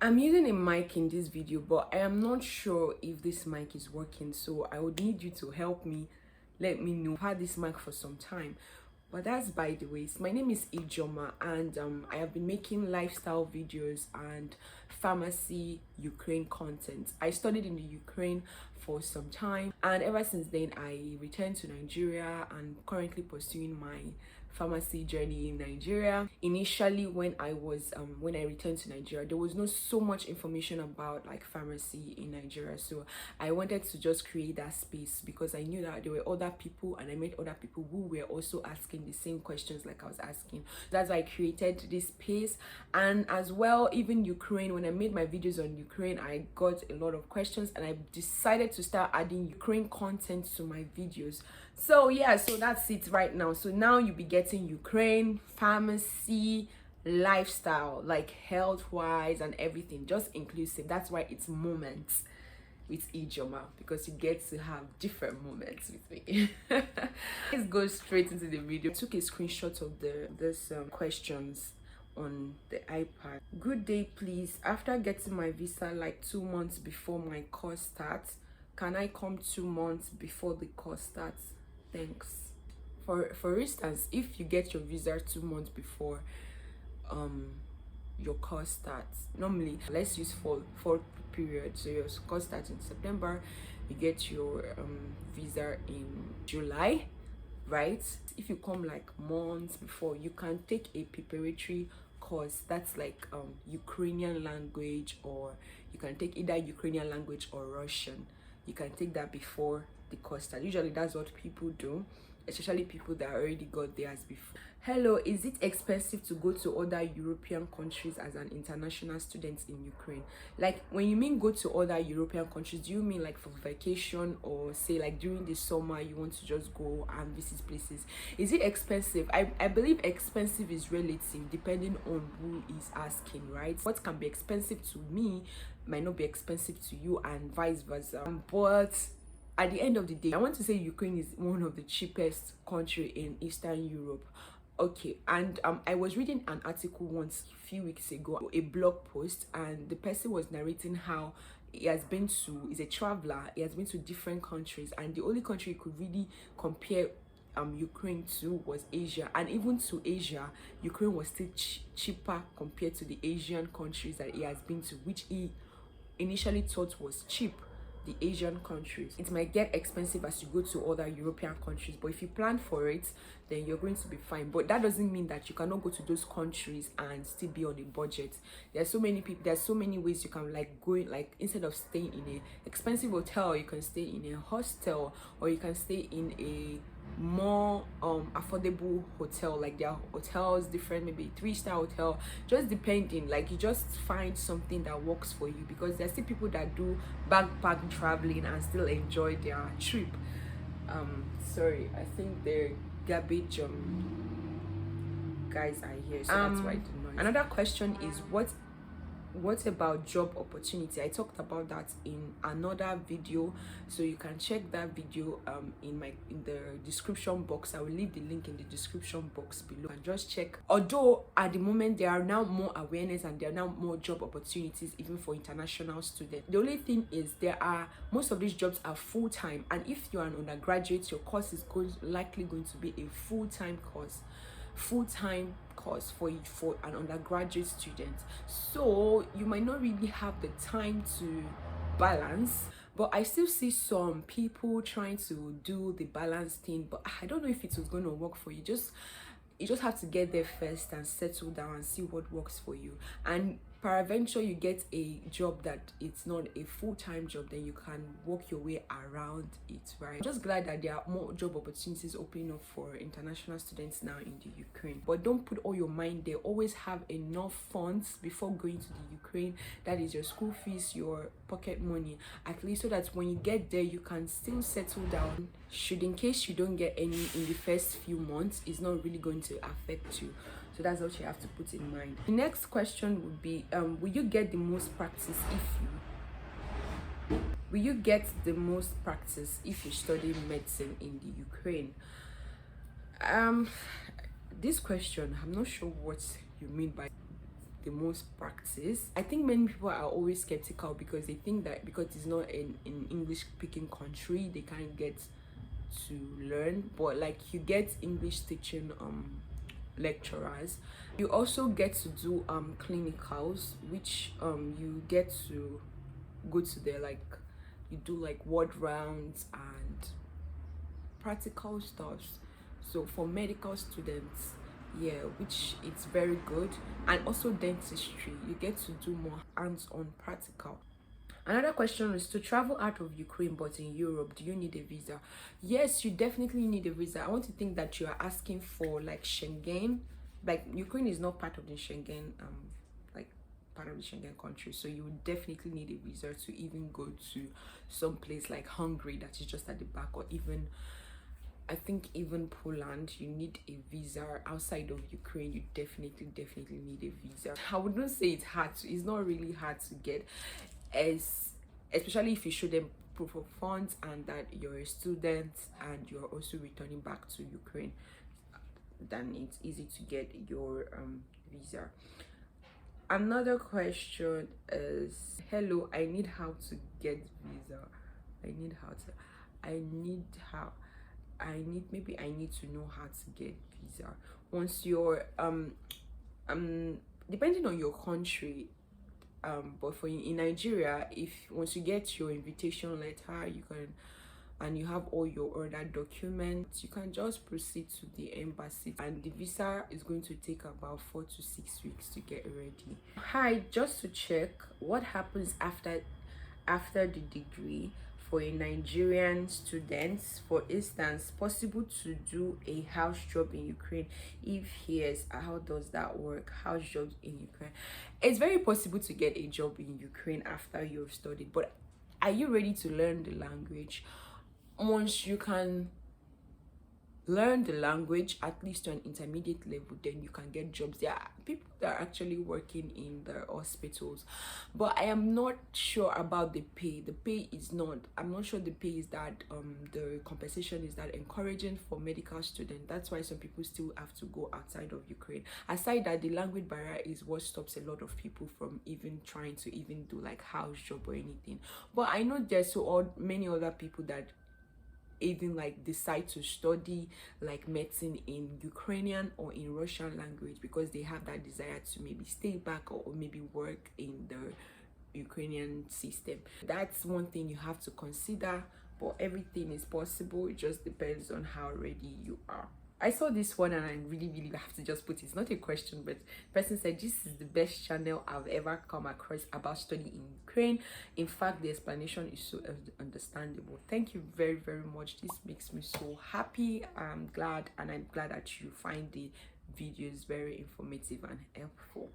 I'm using a mic in this video, but I am not sure if this mic is working, so I would need you to help me. Let me know. I've had this mic for some time, but that's by the way. My name is Ejeomah, and I have been making lifestyle videos and pharmacy Ukraine content. I studied in the Ukraine for some time, and ever since then I returned to Nigeria and currently pursuing my pharmacy journey in Nigeria. Initially, when I returned to Nigeria, there was not so much information about like pharmacy in Nigeria, so I wanted to just create that space because I knew that there were other people, and I met other people who were also asking the same questions like I was asking. That's why I created this space. And as well, even Ukraine, when I made my videos on Ukraine, I got a lot of questions, and I decided to start adding Ukraine content to my videos. So yeah, so that's it right now. So now you'll be getting Ukraine, pharmacy, lifestyle, like health wise and everything, just inclusive. That's why it's moments with Ejeomah, because you get to have different moments with me. Let's go straight into the video. I took a screenshot of this questions on the iPad. Good day, please. After getting my visa like 2 months before my course starts, can I come 2 months before the course starts? Thanks. For instance, if you get your visa 2 months before your course starts, normally let's use fall period, so your course starts in September, you get your visa in July, right? If you come like months before, you can take a preparatory course that's like Ukrainian language, or you can take either Ukrainian language or Russian. You can take that before the course starts. Usually that's what people do, especially people that already got theirs before. Hello, is it expensive to go to other European countries as an international student in Ukraine? Like, when you mean go to other European countries, do you mean like for vacation, or say like during the summer you want to just go and visit places? Is it expensive? I believe expensive is relative depending on who is asking, right? What can be expensive to me might not be expensive to you, and vice versa. But at the end of the day, I want to say Ukraine is one of the cheapest country in Eastern Europe. Okay, and I was reading an article once a few weeks ago, a blog post, and the person was narrating how he's a traveler, he has been to different countries, and the only country he could really compare Ukraine to was Asia. And even to Asia, Ukraine was still cheaper compared to the Asian countries that he has been to, which he initially thought was cheap, the Asian countries. It might get expensive as you go to other European countries, but if you plan for it, then you're going to be fine. But that doesn't mean that you cannot go to those countries and still be on a budget. There's so many people, there's so many ways you can like go in, like instead of staying in a expensive hotel, you can stay in a hostel, or you can stay in a more affordable hotel. Like there are hotels different, maybe 3-star hotel, just depending. Like you just find something that works for you, because there's still people that do backpack traveling and still enjoy their trip. Sorry, I think the garbage guys are here, so that's why the noise. Another question is what about job opportunity? I talked about that in another video, so you can check that video in the description box. I will leave the link in the description box below, and just check. Although at the moment there are now more awareness and there are now more job opportunities even for international students, the only thing is most of these jobs are full-time, and if you're an undergraduate, your course is likely going to be a full-time course for an undergraduate student. So you might not really have the time to balance, but I still see some people trying to do the balance thing. But I don't know if it was going to work for you. You just have to get there first and settle down and see what works for you. And peradventure you get a job that it's not a full-time job, then you can work your way around it, right? I'm just glad that there are more job opportunities opening up for international students now in the Ukraine. But don't put all your mind there. Always have enough funds before going to the Ukraine. That is your school fees, your pocket money, at least, so that when you get there you can still settle down. Should in case you don't get any in the first few months, it's not really going to affect you. So that's what you have to put in mind. The next question would be, will you get the most practice if you study medicine in the Ukraine? This question, I'm not sure what you mean by the most practice. I think many people are always skeptical because they think that because it's not in English speaking country, they can't get to learn. But like, you get English teaching lecturers. You also get to do clinicals, which you get to go to their, like, you do like ward rounds and practical stuff. So for medical students, yeah, which it's very good. And also dentistry, you get to do more hands-on practical. Another question is, to travel out of Ukraine but in Europe, do you need a visa? Yes, you definitely need a visa. I want to think that you are asking for like Schengen. Like, Ukraine is not part of the Schengen, like part of the Schengen country, so you would definitely need a visa to even go to some place like Hungary that is just at the back, or even, I think even Poland. You need a visa. Outside of Ukraine, you definitely need a visa. I would not say it's hard to, it's not really hard to get, especially if you show them proof of funds and that you're a student and you're also returning back to Ukraine, then it's easy to get your visa. Another question is, hello, I need how to get visa. Maybe I need to know how to get visa. Once you're depending on your country, but for in Nigeria, if once you get your invitation letter, you can, and you have all your other documents, you can just proceed to the embassy, and the visa is going to take about 4 to 6 weeks to get ready. Hi, just to check, what happens after the degree for a Nigerian student? For instance, possible to do a house job in Ukraine? If yes, how does that work? House jobs in Ukraine? It's very possible to get a job in Ukraine after you've studied, but are you ready to learn the language? Once you can learn the language at least to an intermediate level, then you can get jobs. There are people that are actually working in the hospitals, but I am not sure about the pay. I'm not sure the pay is that the compensation is that encouraging for medical students. That's why some people still have to go outside of Ukraine. Aside that, the language barrier is what stops a lot of people from even trying to even do like house job or anything. But I know there's many other people that even like decide to study like medicine in Ukrainian or in Russian language because they have that desire to maybe stay back or maybe work in the Ukrainian system. That's one thing you have to consider, but everything is possible. It just depends on how ready you are. I saw this one and I really have to just put it. It's not a question, but the person said, this is the best channel I've ever come across about studying in Ukraine. In fact, the explanation is so understandable. Thank you very much. This makes me so happy. I'm glad that you find the videos very informative and helpful.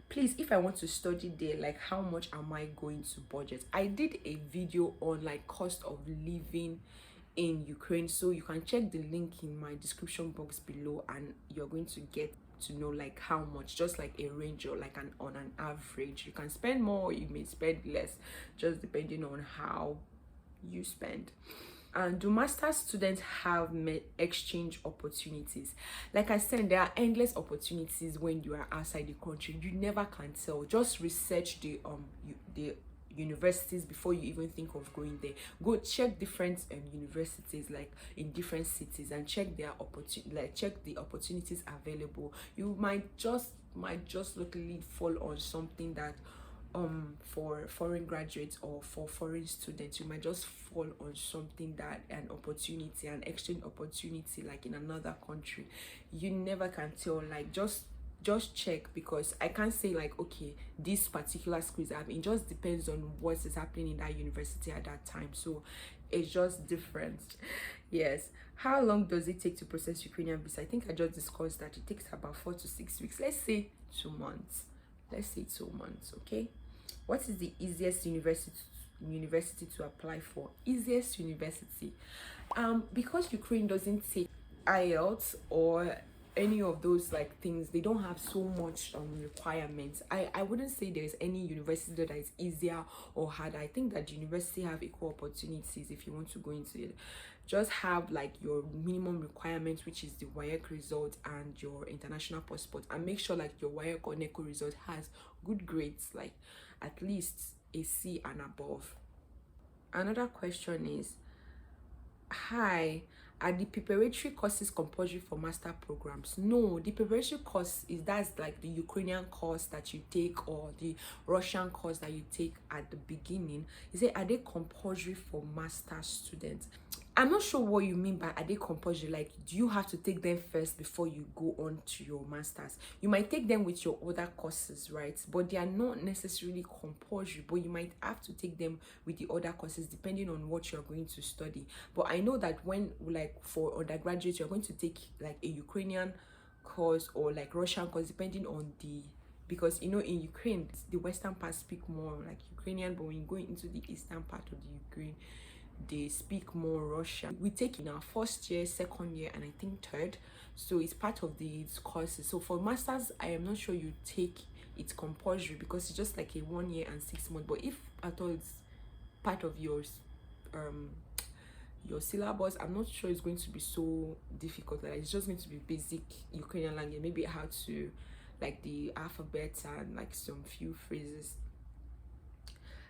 Please, if I want to study there, like how much am I going to budget? I did a video on like cost of living in Ukraine, so you can check the link in my description box below and you're going to get to know like how much, just like a range or like on an average. You can spend more, you may spend less, just depending on how you spend. And do master's students have exchange opportunities? Like I said, there are endless opportunities when you are outside the country. You never can tell. Just research the universities before you even think of going there. Go check different universities like in different cities and check their check the opportunities available. You might just luckily fall on something that for foreign graduates or for foreign students. You might just fall on something that an exchange opportunity like in another country. You never can tell. Like just check, because I can't say like, okay, this particular school is happening. It just depends on what is happening in that university at that time, so it's just different. Yes. How long does it take to process Ukrainian visa? I think I just discussed that it takes about 4 to 6 weeks. Let's say 2 months. Okay. What is the easiest university to apply for? Easiest university, because Ukraine doesn't take IELTS or any of those like things, they don't have so much requirements. I wouldn't say there's any university that is easier or harder. I think that university have equal opportunities if you want to go into it. Just have like your minimum requirements, which is the WAEC result and your international passport, and make sure like your WAEC or NECO result has good grades, like at least a C and above. Another question is, hi, are the preparatory courses compulsory for master programs? No, the preparatory course that's like the Ukrainian course that you take or the Russian course that you take at the beginning. You say, are they compulsory for master students? I'm not sure what you mean by are they compulsory. Like, do you have to take them first before you go on to your masters? You might take them with your other courses, right? But they are not necessarily compulsory, but you might have to take them with the other courses depending on what you're going to study. But I know that when, like, for undergraduates, you're going to take like a Ukrainian course or like Russian course, depending on because you know in Ukraine the western part speak more like Ukrainian, but when you go into the eastern part of the Ukraine, they speak more Russian. We take in our first year, second year, and I think third, so it's part of these courses. So for masters, I am not sure you take it compulsory because it's just like a 1 year and 6 months. But if at all it's part of your syllabus, I'm not sure it's going to be so difficult. Like, it's just going to be basic Ukrainian language, maybe how to like the alphabet and like some few phrases.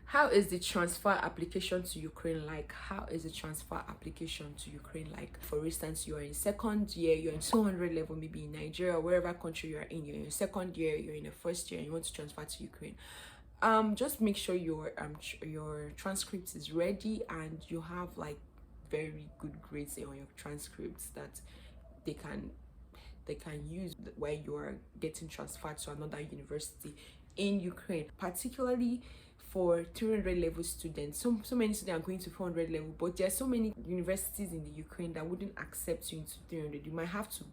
How is the transfer application to Ukraine like? How is the transfer application to Ukraine like? For instance, you are in second year, you're in 200 level, maybe in Nigeria, wherever country you are in, you're in second year, you're in the first year, and you want to transfer to Ukraine. Just make sure your transcript is ready and you have like very good grades on your transcripts that they can use when you are getting transferred to another university in Ukraine, particularly for 300 level students. So many students are going to 400 level, but there are so many universities in the Ukraine that wouldn't accept you into 300. You might have to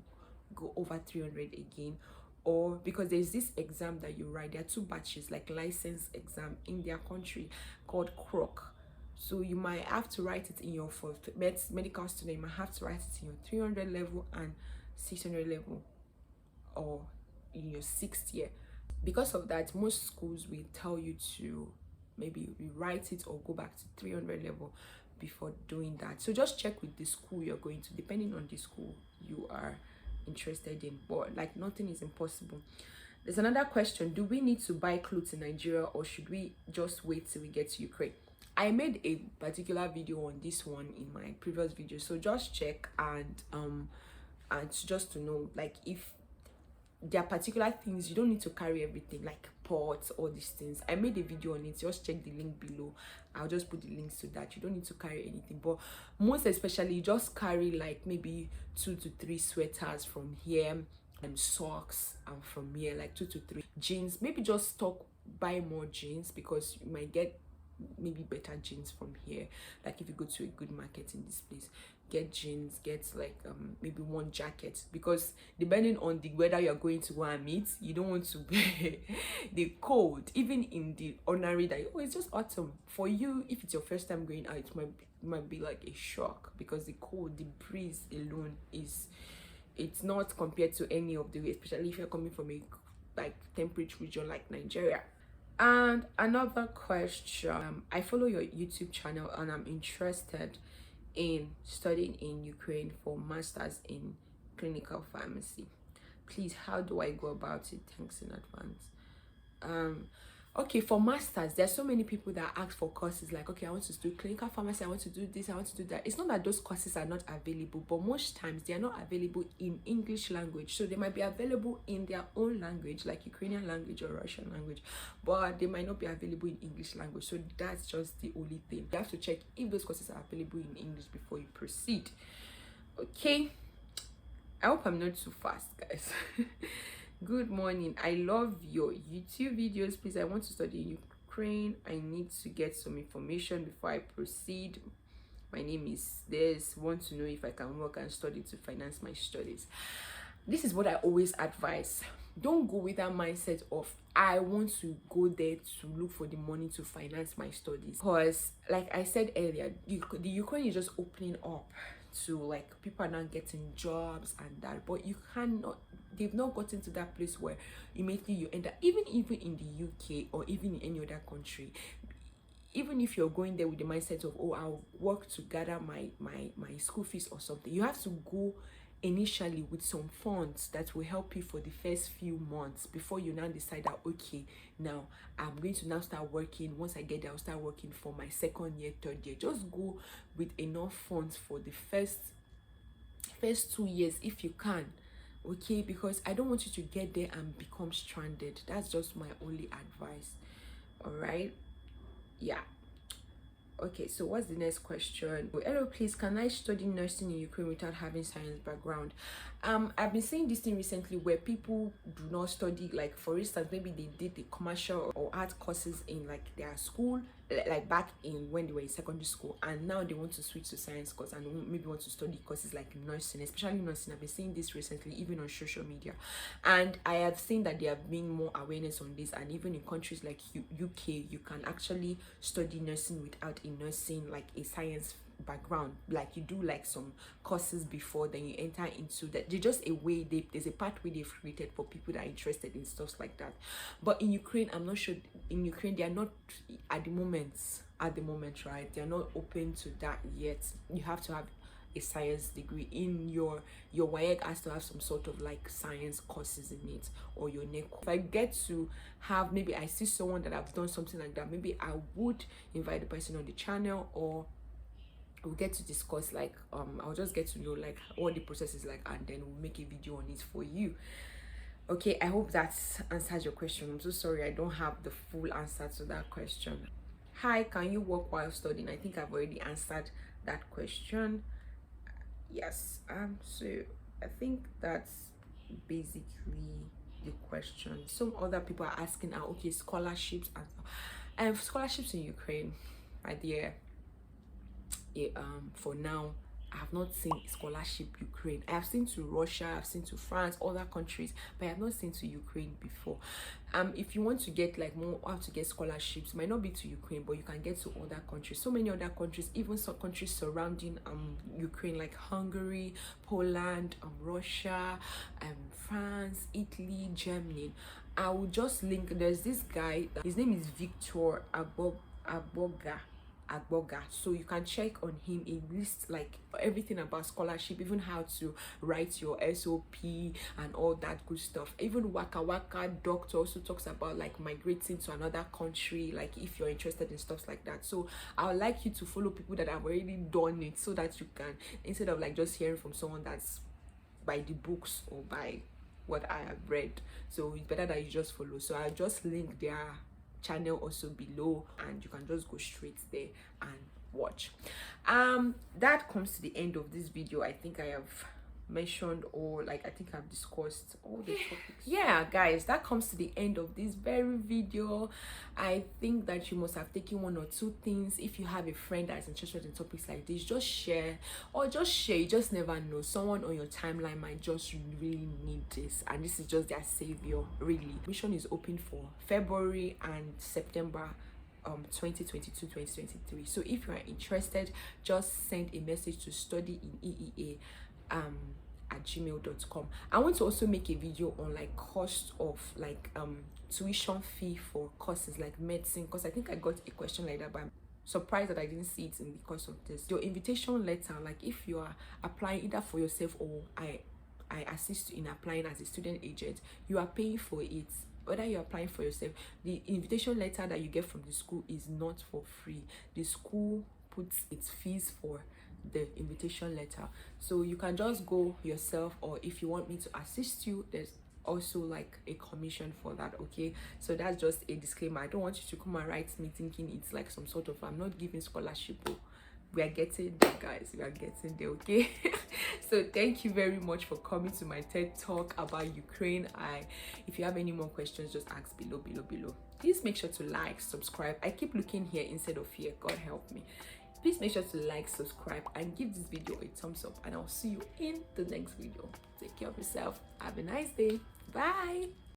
go over 300 again, or because there's this exam that you write, there are 2 batches like license exam in their country called CROC. So you might have to write it in your medical student, you might have to write it in your 300 level and 600 level, or in your 6th year. Because of that, most schools will tell you to maybe rewrite it or go back to 300 level before doing that. So just check with the school you're going to, depending on the school you are interested in. But like, nothing is impossible. There's another question: do we need to buy clothes in Nigeria, or should we just wait till we get to Ukraine? I made a particular video on this one in my previous video, so just check and just to know, like, if there are particular things you don't need to carry everything, like pots, all these things. I made a video on it, just check the link below. I'll just put the links to that. You don't need to carry anything, but most especially just carry like maybe 2 to 3 sweaters from here, and socks from here, like 2 to 3 jeans. Maybe just buy more jeans, because you might get maybe better jeans from here. Like if you go to a good market in this place, get jeans, get like maybe 1 jacket, because depending on the weather you're going to go and meet, you don't want to wear the cold. Even in the ordinary day, oh, it's just autumn for you. If it's your first time going out, it might be like a shock, because the cold, the breeze alone it's not compared to any of the way, especially if you're coming from a like temperate region like Nigeria. And another question: I follow your YouTube channel and I'm interested in studying in Ukraine for masters in clinical pharmacy. Please, how do I go about it? Thanks in advance. Okay, for masters, there's so many people that ask for courses like, okay, I want to do clinical pharmacy, I want to do this, I want to do that. It's not that those courses are not available, but most times they are not available in English language. So they might be available in their own language, like Ukrainian language or Russian language, but they might not be available in English language. So that's just the only thing. You have to check if those courses are available in English before you proceed. Okay, I hope I'm not too fast, guys. Good morning. I love your YouTube videos. Please, I want to study in Ukraine. I need to get some information before I proceed. My name is this. Want to know if I can work and study to finance my studies. This is what I always advise. Don't go with that mindset of I want to go there to look for the money to finance my studies, because like I said earlier, the Ukraine is just opening up to like people are not getting jobs and that, but you cannot, they've not gotten to that place where immediately you end up, even in the UK or even in any other country, even if you're going there with the mindset of, oh, I'll work to gather my school fees or something, you have to go initially with some funds that will help you for the first few months before you now decide that, okay, now I'm going to now start working. Once I get there, I'll start working for my second year, third year. Just go with enough funds for the first 2 years if you can, okay? Because I don't want you to get there and become stranded. That's just my only advice. All right, yeah. Okay, so what's the next question? Hello, please, can I study nursing in Ukraine without having science background? I've been seeing this thing recently where people do not study, like for instance, maybe they did the commercial or art courses in like their school, like back in when they were in secondary school, and now they want to switch to science course and maybe want to study courses like nursing, especially nursing. I've been seeing this recently, even on social media, and I have seen that there have been more awareness on this, and even in countries like UK, you can actually study nursing without a nursing like a science background. Like you do like some courses before, then you enter into that. They're just a way, there's a pathway they've created for people that are interested in stuff like that. But in Ukraine, I'm not sure, in Ukraine they are not at the moment, right, they're not open to that yet. You have to have a science degree. In your WAEC has to have some sort of like science courses in it, or your NECO. If I get to have, maybe I see someone that I've done something like that, maybe I would invite the person on the channel, or we'll get to discuss like I'll just get to know like what the process is like, and then we'll make a video on it for you. Okay, I hope that answers your question. I'm so sorry I don't have the full answer to that question. Hi, can you work while studying? I think I've already answered that question. Yes, so I think that's basically the question. Some other people are asking, okay, scholarships and scholarships in Ukraine, my dear. For now, I have not seen scholarship Ukraine. I have seen to Russia, I've seen to France, other countries, but I have not seen to Ukraine before. If you want to get like more how to get scholarships, might not be to Ukraine, but you can get to other countries. So many other countries, even some countries surrounding Ukraine, like Hungary, Poland, Russia, France, Italy, Germany. I will just link. There's this guy, his name is Victor Agboga, so you can check on him. He lists like everything about scholarship, even how to write your SOP and all that good stuff. Even Waka Waka Doctor also talks about like migrating to another country, like if you're interested in stuff like that. So I would like you to follow people that have already done it, so that you can, instead of like just hearing from someone that's by the books or by what I have read, so it's better that you just follow. So I'll just link their channel also below, and you can just go straight there and watch. That comes to the end of this video. I think I have mentioned, or like I think I've discussed all the topics. Yeah guys, that comes to the end of this very video. I think that you must have taken one or two things. If you have a friend that's interested in topics like this, just share, you just never know, someone on your timeline might just really need this, and this is just their savior. Really, admission is open for February and September 2022-2023. so if you are interested, just send a message to study in EEA at gmail.com. I want to also make a video on like cost of like tuition fee for courses like medicine, because I think I got a question like that, but I'm surprised that I didn't see it in the course of this. Your invitation letter, like if you are applying either for yourself or I assist you in applying as a student agent, you are paying for it. Whether you're applying for yourself, the invitation letter that you get from the school is not for free. The school puts its fees for the invitation letter, so you can just go yourself, or if you want me to assist you, there's also like a commission for that. Okay, so that's just a disclaimer. I don't want you to come and write me thinking it's like some sort of, I'm not giving scholarship. We are getting there guys, we are getting there. Okay, so thank you very much for coming to my TED talk about Ukraine. If you have any more questions, just ask below. Please make sure to like, subscribe. I keep looking here instead of here, God help me. Please make sure to like, subscribe, and give this video a thumbs up, and I'll see you in the next video. Take care of yourself. Have a nice day. Bye.